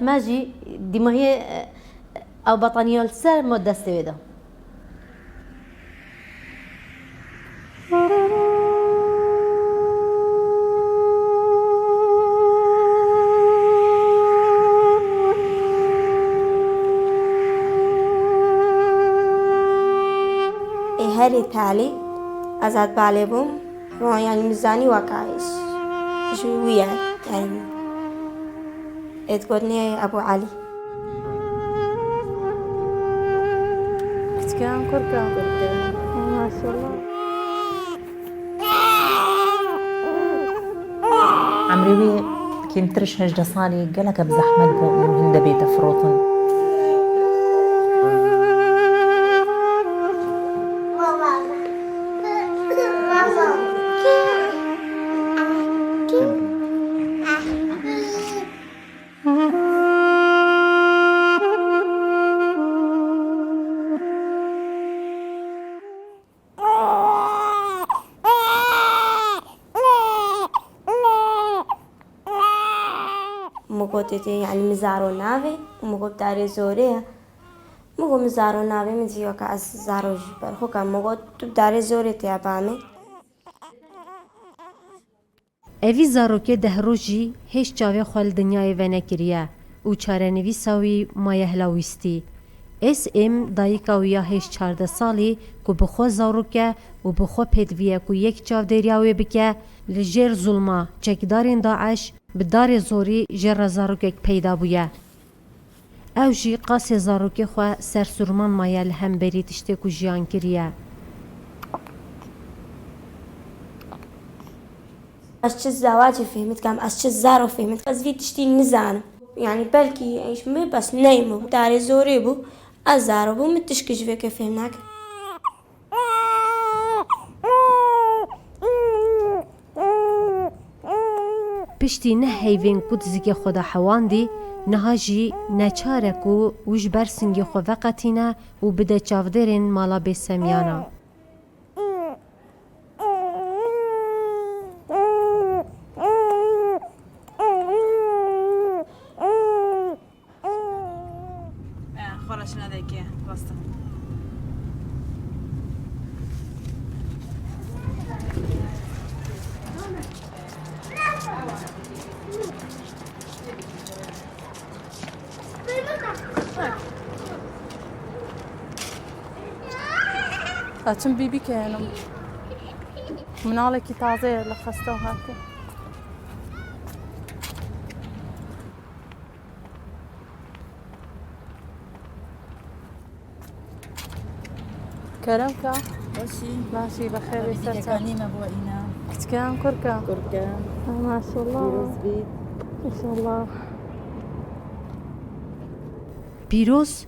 ماجي ديما هي او بطانيه السر مو دستويدا هری تالی ازاد باله بوم و یعنی میزانی واقعیش جویه یعنی اتقولني ابو علي كان كركا ما شاء الله عمري كنترش هجدة صالي قالك بزحمة بو إنه هند بيت فروطن مقوتتي يعني مزارو نافي ومقوت داري زوريه مقو مزارو نافي من زيوكا از زارو جبر خوكا مقوت داري زوري تيابامي اوی زاروکه دهروجی هیچ جاوی خوال دنیای و نکریه او چارنوی ساوی مایه هلاویستی. دایکا ویا هیچ 14 سالی که بخوا زاروکه و بخوا پیدویه که یک جاو دریاوی بکه لجر ظلما چکدارین داعش بدار زوری جر زاروکه پیدا بویه. او جی قاس زاروکه خواه سرسورمان مایه لهم بری تشتی که جیان کریه. از چه زواجی فهمت کم از چه زارو فهمت از وی تشتی نزانم يعني بلكي ايش مي بس نايمو داري زوري بو ازارو بو متشكج في كيف هناك پشتی نه هیوین کود زیگه خدا حواندی نهاجی نچارکو وش برسنگی خو وقتینه و بده چاودرین مالا به سمیانا. لكن بيبي كانوا من عليك تازه لخصته هاكي كرمكا ماشي بخير يسرتك كانينا بوئينا كنت كان كركا ما شاء الله ما شاء الله پیروز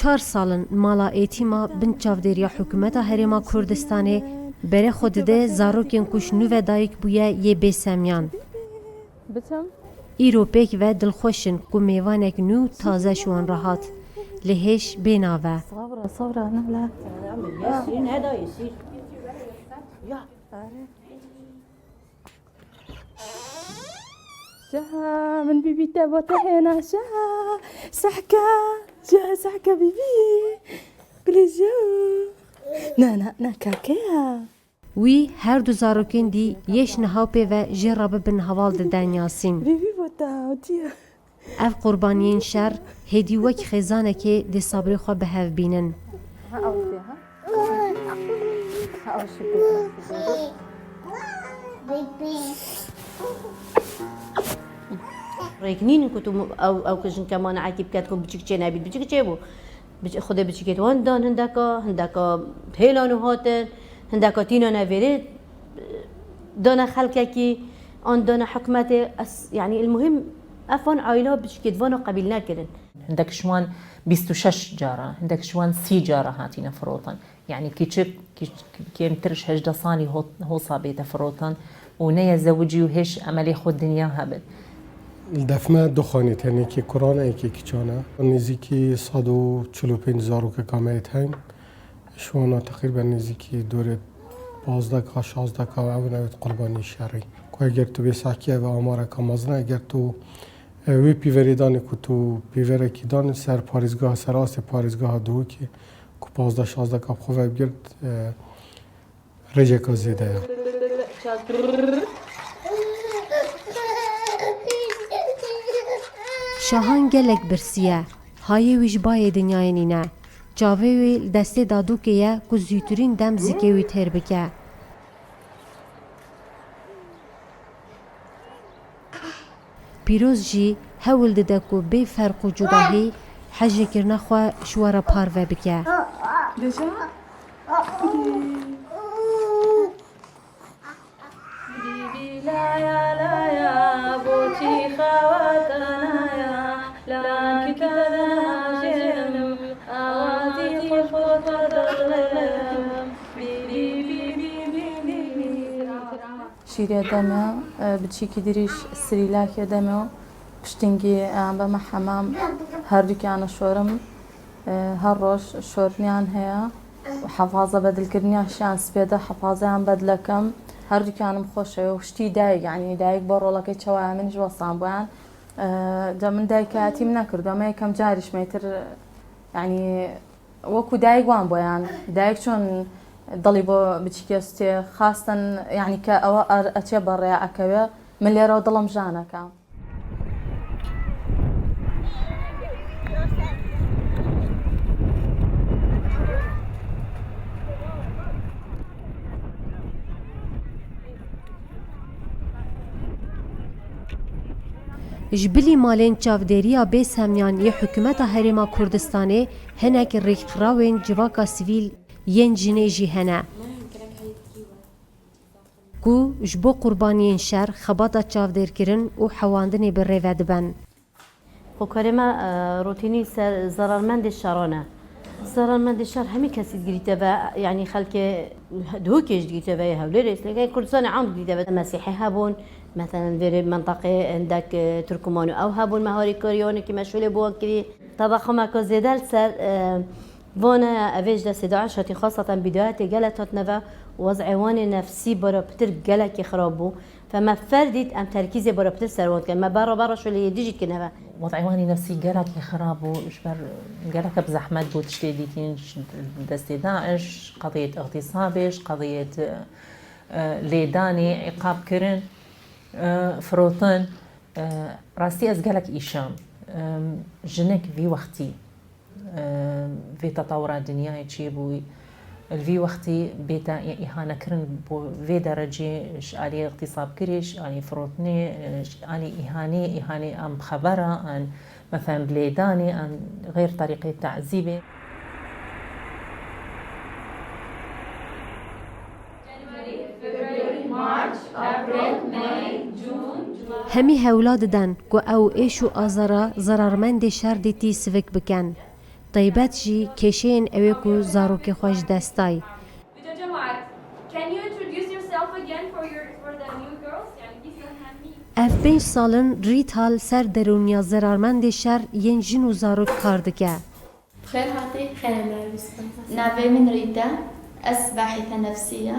4 سالن مالا ایتیما بن چاودریا حکومتا هرما کردستانه بره خود ده زاروکین کش نو و دایک بویا یه بسمیان. ایروپیک و دلخوشن که میوانک نو تازه شوان راحت لهش بیناوه. صبرا نهلا ياسين هذا يصير يا شها من بيبي تبوته هنا شها سحكا بيبي كل جو نا كاكيا وی هر دو زاروکین دی یش نهاوپی و جرابه بن حوال ده دنیاسین. بيبي بوتا وديا اف قربانیین شر هدی وک خزانه که دی صبری خوا به هف بینن. ريكنين كنتو او كجن كمان عاكي بكاتكم بتشكي نبي بتشكي بو خدا بتشكي واندان هنداكا هيلانو هاتن هنداكا تينا نافيريت دانا خلقكي ان دانا حكمته يعني المهم افون عائله بتشكي وانا قبيلنا كرن عندك شوان 26 جارة عندك شوان 3 جارة هاتينا فروطن يعني كي مترش هجدة صاني هو صابيته فروطن ونيا زوجي وهش عملي خود دنيا هبد دفمه دو خانه تنی که قرآن ایکی کچانه نزدیکی 145 زارو که کاملیت هیم شوانا تقریبا نزدیکی دور 15 کا 16 کا و نوید قربانی شری که اگر تو بیساکیه و آماره کامازنه اگر تو وی پیوریدان که تو پیوره کی دان سر پاریزگاه سر آست پاریزگاه دو که 15-16 کاب خواه بگرد رجه که زیده یا شاهان گلک برسیه های ویش بای دنیای نینه جاوه وی دسته دادو که یه که زیترین دم زیکه وی تر بکه پیروز جی هول دده که بی فرق و جداهی حجه کرنه خواه شوارا پاروه بکه شیریا دەمە بچیکی دیریش سریلاکێ دەمەوە پشتنگی بەمە حەمام هەردووکیانە شۆرم هەر ڕۆژ شۆرنیان هەیە حەفاظە بەدلکردنیاشیان سپێدە حەفاظیان بەدلەکەم هەردووکیانم خۆشەوە و شتی دایک یعنی دایک بۆ ڕۆڵەکەی چاوایە منیش وەسان بۆیان جا من دایکایەتیم نەکردو ئەمە یەکەم جاریشمەتر یعنی وەکو دایک وان بۆیان دایک چۆن دڵی بۆ بچیکە سوتێ خاستن یعنی کە ئەوە ئەچێ بەڕێ ئەکەوێ من لێرەوە دڵم ژانەکە. جبلی مالین چاودێریya bêsemyan yê hikûmeta Herêma Kurdistanê hinek rêxirawen civaka sivîl yên jinê jî hene ku ji bo qurbaniyên şer xebata çavdêrkirin û hewandinê bi rêve dibin. Hokarema روتيني ضررمند الشرانة ضررمند الشر همي كسيد قريته با يعني خلك دوكيش قريته با هوليرس لكن كردستان عام قريته با مسيحي هابون مثلا في منطقة عندك تركمان أو هابون مهاري كوريوني كي مشغولة بوان كذي طبعا كزيدال سر وانا أفيج ده 11 خاصة بداية جلتات نفا وضعوان نفسي برا بتر جلك خرابو فما فردت أم تركيزي برا بتر سروان كان ما برا شو اللي يديجي كنفا وضعواني نفسي جلك خرابو إشبر جلك بزحمة بوتشتيدين دستي داعش قضية اغتصابش قضية ليداني عقاب كرن فروتن راستي أزجلك إيشام جنك في وقتي في تطورات دنياي تشيبوي الفي وقتي بيتا إهانة كرن بو في درجة علي اغتصاب كريش علي فروتني علي إهانة أم خبرة عن مثلا بليداني عن غير طريقة تعذيبه. همی هولاد دن که او ایشو آزارا ضررمند شر دیتی سوک بکن. طیبت جی کشین اوی که زاروک خوش دستای. اف 5 سالن ریت حال سر درونیا ضررمند شر ین جن و زاروک کاردکه. خير هاتي خير نافي من ريتا أسباحية نفسية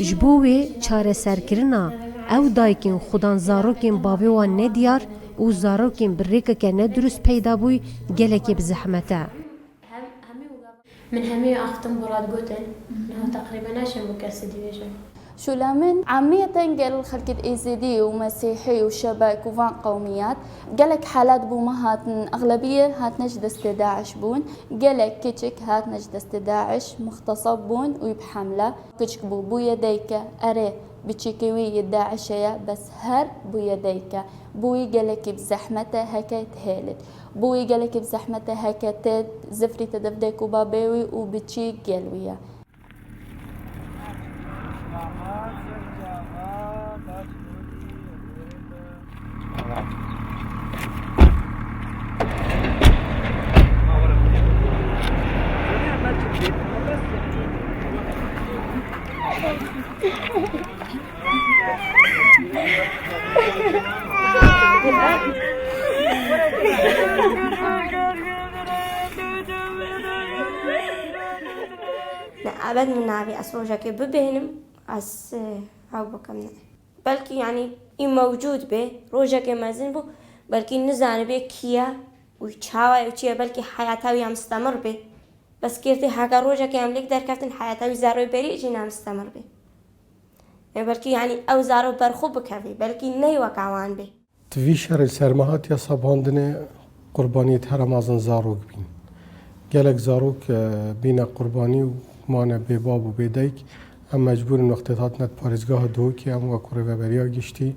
جبوی چاره سرکرنا او دایکین خودان زاروکین باوی وان ندیار و زاروکین بریکه که ندرست پیدا بوی گلکی بزحمته. من همه أختم براد قوتن تقريبا عشان مكسد يجون شو لمن عامية قال خلقة إيزيدي ومسيحي وشبك وفان قوميات قالك حالات بومهات أغلبية هات نجد استداعش بون قالك كيتشك هات نجد استداعش مختصب بون ويبحملة كيتشك بو يديك أري بتشيكوي يداعشية بس هر بو يديك بوي قالك بزحمته هكا تهالت بوي قالك بزحمته هكا تد زفري تدفديك وبابيوي وبتشيك قالوية أبد من نابي أسروجا كي ببينم أس هاو بكمنا بلكي يعني موجود به روجا كي مازن بو بەلکی نزانە بێ کیە و چاوای و چییە بەلکی حیاتاوی ئەمستەمر بێ بەس کردی هاگە ڕۆژێکی ئەم لێک دەرکەوتن حیاتاوی زارۆی بەریژی نامستەمر بێ بەلکی یعنی ئەو زارۆ بەرخوو بکەوی بەلکی نەیوەکاوان بێ توی شهر سرمهات یا سباندن قربانیت هر مازن زاروک بین گلک زاروک بین قربانی و مانه به باب و به دیک هم مجبور نقطات نت پارزگاه دو که هم و کره و بریا گشتی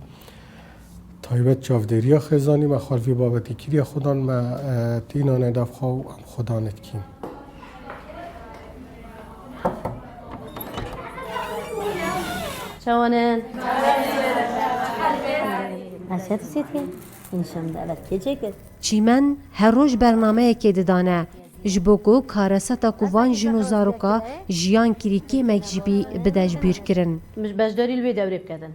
تایبت چافدریا خزانی ما خالفی بابتی کری خودان ما تینانه دفخا و هم خدانت کیم شوانن عشت سیتی اینشم دارد که چکر چیمن هر روز برنامه که ددانه جبوکو کارستا کووان جنو زاروکا جیان کریکی مکجبی بدش بیر کرن مش بجداری الوی دوری بکردن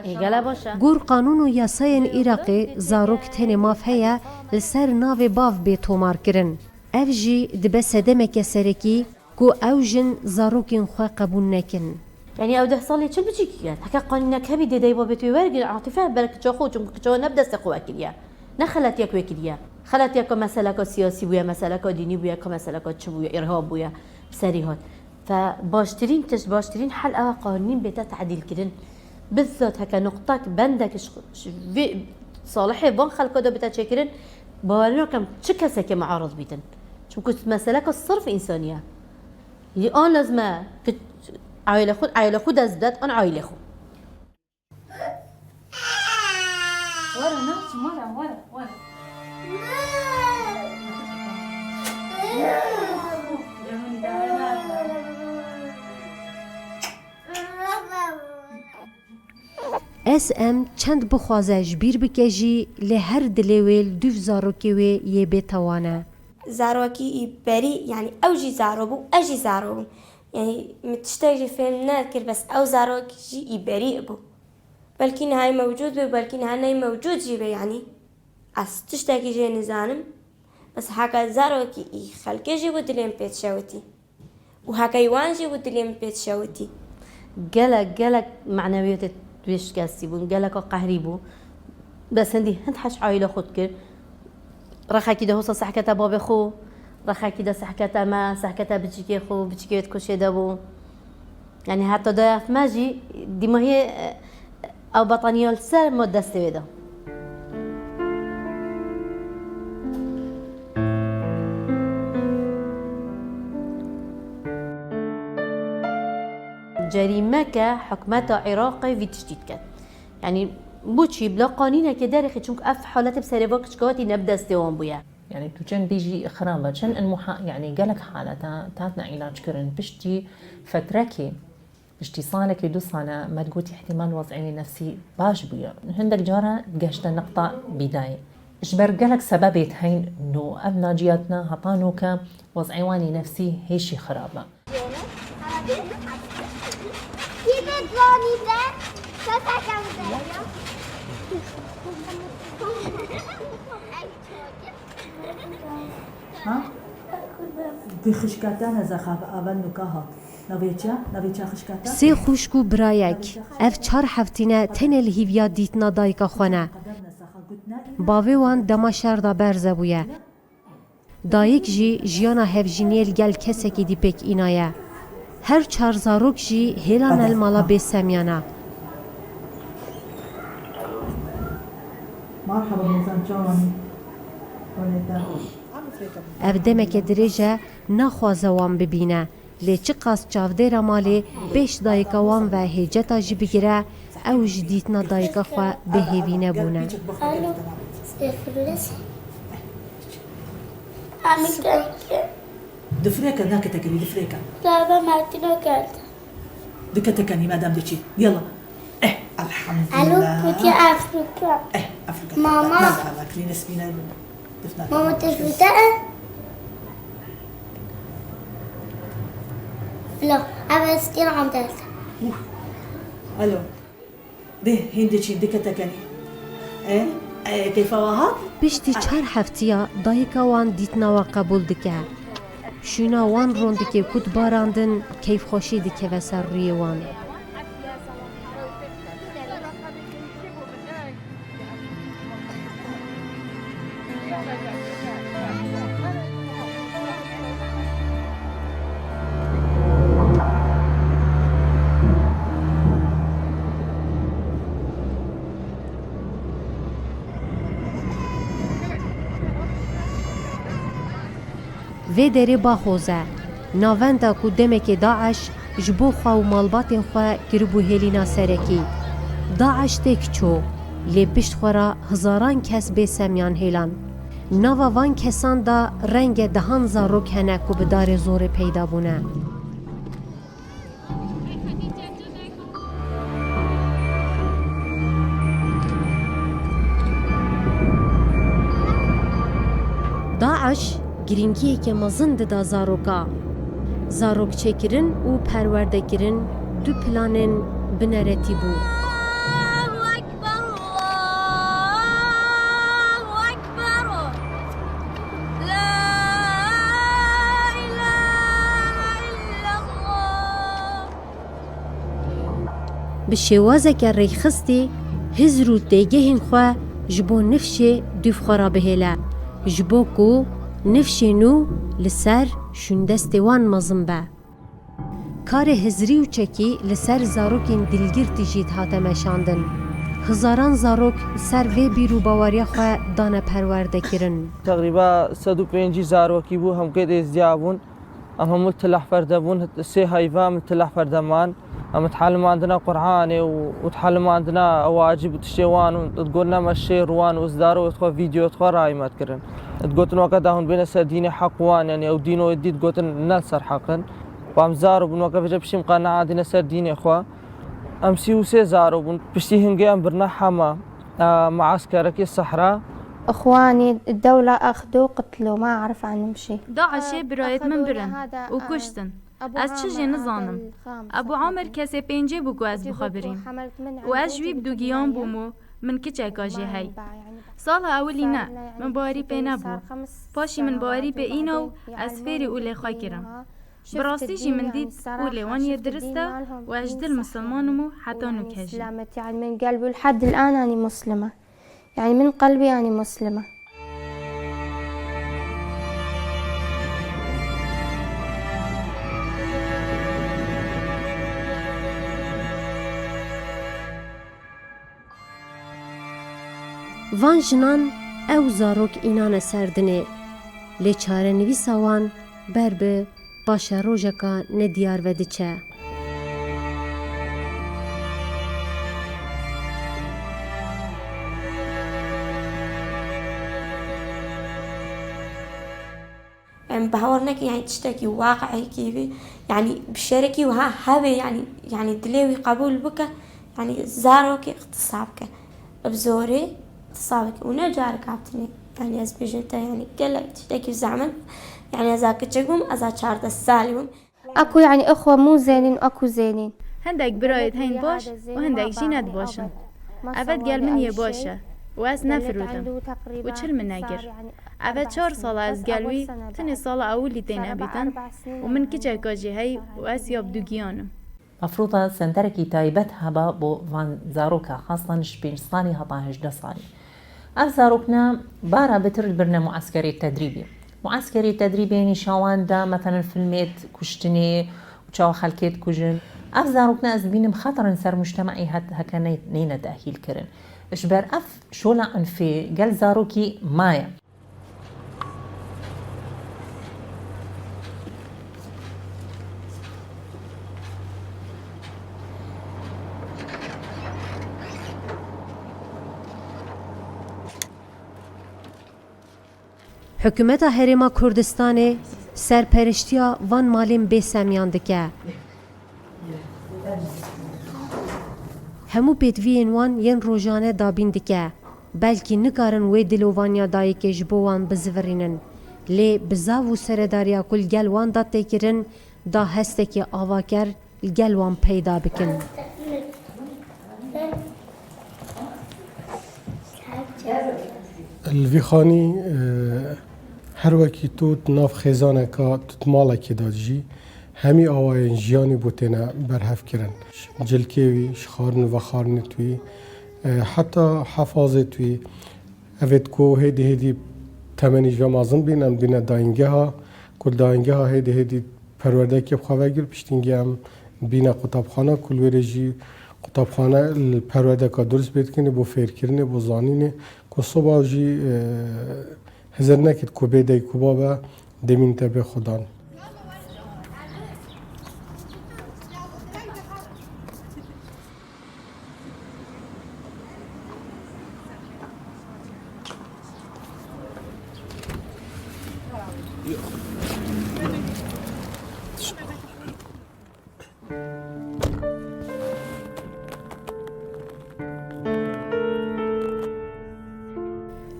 ایگالا باشه گور قانون و یاساین عراقی زاروک تن ماف هیا لسر ناو باف به تومار کرن اف جی دبه سدمک سرکی کو او جن زاروکین خو قبول نکن يعني او 10 صالي شو بتجي كيان هكا قانينا كبي دي دايبا بتوي ورق عاطفه برك تشوخو جو نبدا استقوا كليا نخلت ياك وكليا خلت ياك مسألة سياسي بويا مسألة ديني بويا كمسألة شبويا ارهاب بويا سريهات فباشترين باشترين حلقه قوانين بتا تعديل كدن بالذات هكا نقطه بندك صالحي بون خلقو دو بتا تشكرن باورنا كم تشكسه كمعارض بيتن شو كنت مسألة الصرف انسانيه اللي انا لازم عائله خود از داد آن عائله خود ورا نفسي ورا اس ام چند بخوازه جبیر بکجی لهر دلویل دوف زاروکی وی یه بتوانه زاروکی بری یعنی اوجی زارو بو اجی زارو بو يعني متشتاقي فيلم نذكر بس أو زاروك جي بريء بو بلكن هاي موجود بو بلكن هاي موجود جيبه يعني أس تشتاقي جي نزانم بس هكا زاروكي إي خلقي جيبو دليم بيت شاوتي وهكا يوان جيبو دليم بيت شاوتي قالك معنويات تويش كاسي بو قالك قهري بو بس هندي هند حش عائلة خود كر رخا كده هوصا صحكة بابي خو رخا كده سحكتا ما سحكتا بتشكي خو بتشكي تكوشي دابو يعني حتى ضياف ماجي دي ما هي او بطانية السر مدة استويدا جريمة حكمتها عراقي في تشتيت كات يعني بوشي بلا قانينه كدارخي چونك اف حالات بسريفوك شكواتي نبدا استوان بويا يعني تو كان بيجي خرابة كان يعني قالك حالة تاتنا علاج كرن بشتي فتركي بشتي صالك 2 سنة ما تقولي احتمال وضعي نفسي باش بيا هندك جارة قشت نقطة بداية اجبر قالك سببت هين انه ابنا جياتنا هطانوك وضعيواني نفسي هيشي خرابة ها في خشكاتان زخاف اول نكاها نویچا خشکاتا سه خوشکو برایک اف 4 هفتینه تن الهیویا دیتنا دایکا خونه باوی وان دما شهر دا برزه بویه دایک جی جیانا هفجینیل گل کسکی دی پک اینایه هر 4 زاروک جی هیلان المالا بسمیانه مرحبا مزان جوانی اف دمک دریجه نخوازه وان ببینه لیچی قاس چاودیره مالی 5 دایکا وان و هیجتا جی بگیره او جدیدنا دایکا خواه به هیوینه بونه دفريكا ذاك تكني دفريكا بابا مارتينو كارت دك تكني مدام دشي يلا الحمد الو لله كنت افريقيا افريقيا ماما. لا كلين سبينا دفنا ماما تفوتها لا انا ستين عم تلت الو ده هندشي دك تكني كيف وهات پشتی 4 هفتیا دایکا وان دیتنا و قبول دکه شونا وان رون دکه کود باراندن کیف خوشی دکه و سر روی وان وی دری باخوزه ناوندا کو دمک داعش جبو خوا و مالباتین خوا گربو هلینا سرکی داعش تک چو لی پشت خورا هزاران کس به سمیان هیلان ناوا وان کسان دا رنگ دهان زاروک هنه کو بدار زور پیدا بونه داعش گرینگیه که مزند دا زاروکا زاروک چکرن و پرورده کرن دو پلانن بنرتی بو به شوازه که ریخستی هزرو دیگه هنخوا جبو نفشه دوف خرابه هلا جبو کو نفشه نو لسر شندست وان مزم به کار هزری و چکی لسر زاروکین دلگیر تیجید هاتمه شاندن هزاران زاروک سر وی بیرو باوریا خواه دانه پرورده کرن تقریبا 105 زاروکی بو هم قید ازدیابون هم متلح فردبون سي هايفا متلح فردمان هم تحلم عندنا قرآن وتحلم عندنا واجب وتشيوان وتقولنا مشي روان وازدارو وتخوا فيديو تخوا راي ما تكرن تقولن وقت هون بين ديني حقوان يعني او دينو يدي تقولن نلسر حقا وام زارو بن وقت بشي مقنعه دينا سر ديني اخوا امسي وسي زارو بن بشي هنجي ام برنا حما معسكرك الصحراء اخواني الدولة اخذوا قتلوا ما اعرف عنهم شيء داعش برایت من برن و کشتن از چه جه نزانم ابو عامر کسی پنجه بگو از بخبریم و از جوی بدو گیان بومو من کچه کاجه هی سال اولی نه من باری پی نبو پاشی من باری پی اینو از فیری اولی خواه کرم براستیشی من دید اولی وانی درسته و اجدل مسلمانمو حتی نکهجی يعني من قلبي لحد الآن أنا مسلمة يعني من قلبي أنا مسلمة وان جنان او زاروک اینان سردنه لی چاره نویسا وان بر به باشه روژکا ندیار و دچه يعني بهورنك يعني تشتكي واقعي كيفي يعني بشاركي وها هذا يعني دليوي قبول بك يعني زاروك اغتصابك بزوري اغتصابك ونجارك عبتني يعني از بيجنتا يعني قالك تشتكي زعما يعني ازاك تشقم ازا شارد السالم اكو يعني اخوة مو زينين واكو زينين هندك برايت هين باش وهندك جينات باشن ابد قال من يباشه واس نفرودم وچل من نگر اوه 4 سال از گلوی تنی سال اولی تینا بیتن و من کچه کاجی هی و از یاب دوگیانم مفروضة سنتركي تايبت هبا بو فان زاروكا خاصة شبين صاني هبا هجدا صاني اف زاروكنا بارا بترد برنا معسكري تدريبي معسكري تدريبي يعني شاوان دا مثلا فيلميت كشتني وشاو خلكيت كوجن اف زاروكنا از بينم خطر سر مجتمعي هكا نينا تأهيل كرن اشبر اف شولا انفي قال زاروكي مايا حکومت هرما کردستان سرپرشتیا وان مالین بسمیان دکه همو پیدوین وان ین روزانه دابین دکه بلکی نکارن وی دلوانیا دایی که جبوان بزورینن لی بزاو سرداریا کل گل وان دا تکرن دا هسته که آواکر گل وان پیدا بکن الویخانی هر وکی تو ناف خزانه که تو مالا که دادجی همی آواین جیانی بوتینا برهف کرن جلکیوی شخارن و خارن توی حتی حفاظه توی اوید کو هیدی تمنی جمازن بینم بینه داینگه ها کل داینگه ها هیدی پرورده که بخواه گیر پشتینگی هم بینه قطابخانه کل ویرجی قطابخانه پرورده که درست بید کنه بو فیر کرنه بو زانینه که صبح جی هزر نکید که بیده که بابا دمین تبه خودان.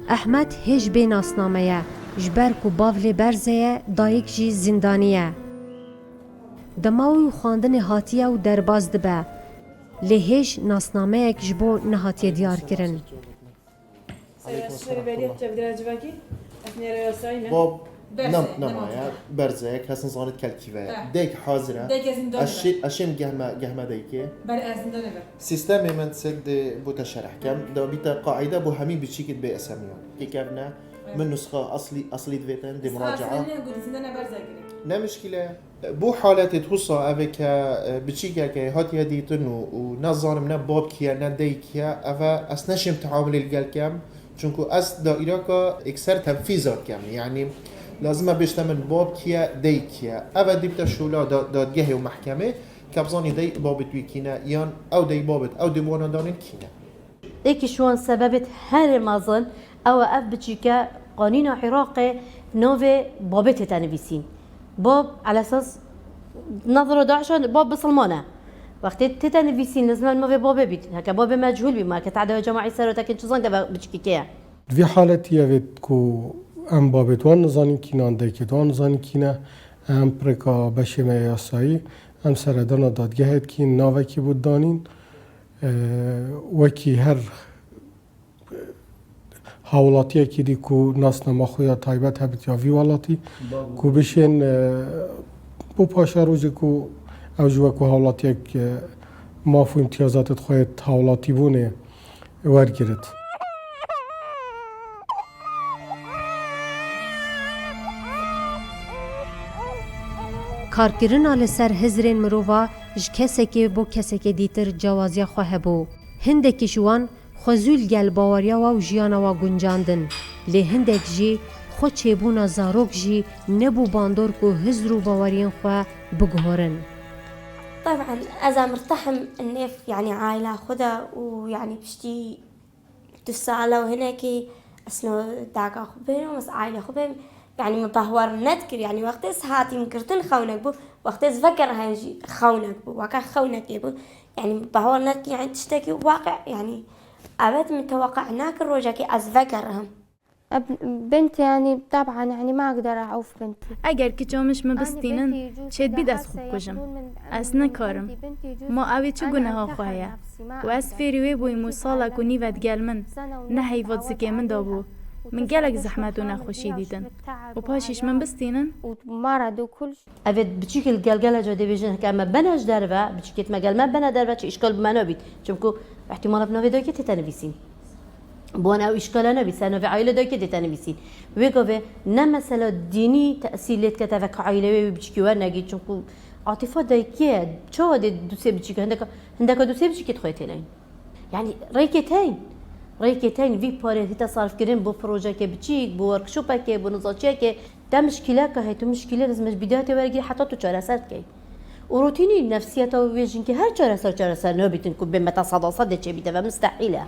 احمد هیچ بین اسنامه جبر کو باولی برزه دایک جی زندانیه. دماوی خواندن هاتیه و درباز دبه لی هیچ ناسنامه یک جبو نهاتیه دیار کرن. باب نمایا برزه کسی نزانید کلکیوه دیک حاضره اشیم گهمه دیکه سیستم من سد بوتا شرح کم دا بیتا قاعده بو همین بچیکت به اسمیان که کبنا من نسخه اصلی دویتن دی مراجعه نه مشكله بو حالات توصى افيك بتشيكا كي هات يديتن ونظام من باب كيا نديكيا افا اسنشم تعامل الجالكام چونكو اس دائره اكثر تنفيذات كم يعني لازم بيشتمل باب كيا ديكيا افا ديبتا شولا دادگاه ومحكمه كابزاني دي باب تويكينا يان او دي بابت او دي وانا دانين كينا ايكي شوان سببت هر مازن او اف بتشيكا قانون عراقي نوفي بابت تنفيسين باب على اساس نظره داعشان باب بسلمانه وقتی تتنفيسين لازم الموفي باب بيت هكا باب مجهول بما كتعدى جماعي سرتك شو زنده بتشكيكيا في حالتي يفيد كو ام بابت وان نزاني كينا ديكت وان نزاني كينا ام بريكا بشيمه ياسایی ام سردانا دادگهت کین ناوکی بود دانین وکی هر حوالاتیه که دی کو ناس نماخویا تایبت هبت یا وی والاتی کو بشین بو پاشا روزی کو اوجوه کو حوالاتیه که مافو امتیازاتت خواهد حوالاتی بونه ورگیرد کارکردن لسر هزرین مروفا ج کسکی بو کسکی دیتر جوازیا خواه بو. هندکی شوان خوزول گل باوریا و جیانا و گنجاندن. لی هندک جی خود چیبونا زاروک جی نبو باندور کو هزرو باورین خواه بگهورن. طبعا أذا مرتحم النف يعني عائلة خدا ويعني بشتي تسالة وهناك أسنو داقة خبين ومس عائلة خبين يعني مبهور نذكر يعني وقت هاتي مكرتن خونك بو وقت فكر هنجي خونك بو وكان خونك يبو يعني مبهور نذكر يعني تشتكي واقع يعني أبد متوقع هناك الرجاكي أذكرهم بنتي يعني طبعا يعني ما أقدر أعوف بنتي اگر کچامش مبستینن چید بید از خوب کجم از نکارم ما اوی چه گناه خواهی و از فیروی بوی موسالا کنی ود گل من نه حیوات زکی من دابو من گلک زحمت و نخوشی دیدن و پاشیش من بستینن مرض و کلش اوید بچیک الگلگل جاده بیشتر که اما بناش دروا بچیکت مگل ما بنا دروا چه اشکال بمنا بید چونکو احتمال بناوی دایی که تتنویسین بوانا او اشكال انا بيسانو في عائله داك دي تنبيسين ويغوفي نا مثلا ديني تاثيرات كتافك عائله بيجكي وانا جي چونكو عاطفه دايكيه چو دي دوسي بيجكي هندك دوسي بيجكي تخويتين يعني ريكتين في باري تصرف كرين بو بروجه كي بيجيك بو وركشوب كي بو نزاتيه كي ده مشكله كهيتو مشكله لازم بدايه ورقي حتى تو چارسات كي وروتيني نفسيته ويجن كي هر چارسار نوبيتن كو بما تصادصات دي بيده مستحيله